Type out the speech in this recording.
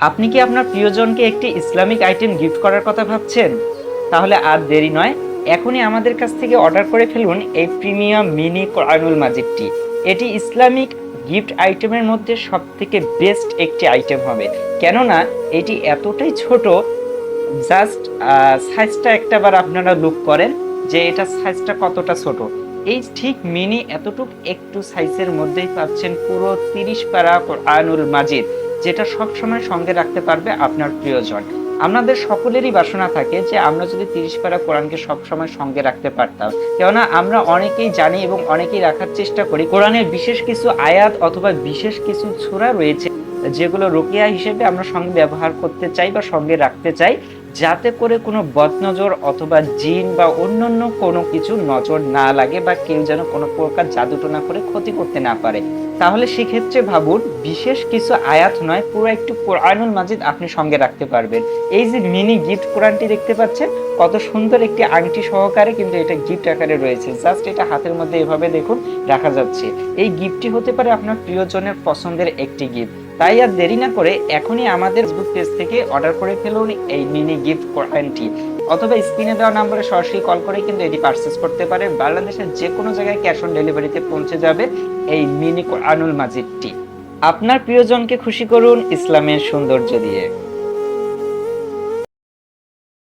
আপনি কি আপনার প্রিয়জনকে একটি ইসলামিক আইটেম গিফট করার কথা ভাবছেন? তাহলে আর দেরি নয়, এখনই আমাদের কাছ থেকে অর্ডার করে ফেলুন এই প্রিমিয়াম মিনি কোরআনুল মাজিদটি। এটি ইসলামিক গিফট আইটেমের মধ্যে সবথেকে বেস্ট একটি আইটেম হবে, কেননা এটি এতটাই ছোট। জাস্ট সাইজটা একটাবার আপনারা লুক করেন যে এটা সাইজটা কতটা ছোট। এই ঠিক মিনি এতটুক একটু সাইজের মধ্যেই পাচ্ছেন পুরো 30 পারা কোরআনুল মাজিদ, যেটা সব সময় সঙ্গে রাখতে পারবে আপনার প্রিয়জন। আমাদের সকলেরই বাসনা থাকে যে আমরা যদি 30 পারা কোরআনকে সব সময় সঙ্গে রাখতে পারতাম, কেননা আমরা অনেকেই জানি এবং অনেকেই রাখার চেষ্টা করি কোরআনের বিশেষ কিছু আয়াত অথবা বিশেষ কিছু সূরা রয়েছে যেগুলো রুকিয়া হিসেবে আমরা সঙ্গে ব্যবহার করতে চাই বা সঙ্গে রাখতে চাই, যাতে করে কোনো বদনজর অথবা জিন বা অন্যান্য কোনো কিছু নজর না লাগে বা কেউ যেন কোনো প্রকার জাদুটোনা করে ক্ষতি করতে না পারে। তাহলে সেক্ষেত্রে ভাবুন, বিশেষ কিছু আয়াত নয়, পুরো একটু কোরআনুল মাজিদ আপনি সঙ্গে রাখতে পারবেন। এই যে মিনি গিফট কোরআনটি দেখতে পাচ্ছেন, কত সুন্দর একটি আংটি সহকারে কিন্তু এটা গিফট আকারে রয়েছে। জাস্ট এটা হাতের মধ্যে এভাবে দেখুন রাখা যাচ্ছে। এই গিফটটি হতে পারে আপনার প্রিয়জনের পছন্দের একটি গিফট। তাই আর দেরি না করে এখনই আমাদের ফেসবুক পেজ থেকে অর্ডার করে ফেলুন এই মিনি গিফট কোরআনটি, অথবা স্ক্রিনে দেওয়া নম্বরে সরাসরি কল করে কিন্তু এটি পারচেজ করতে পারে। বাংলাদেশের যে কোনো জায়গায় ক্যাশ অন ডেলিভারিতে পৌঁছে যাবে এই মিনি কোরআনুল মাজিদটি। আপনার প্রিয়জনকে খুশি করুন ইসলামের সৌন্দর্য দিয়ে।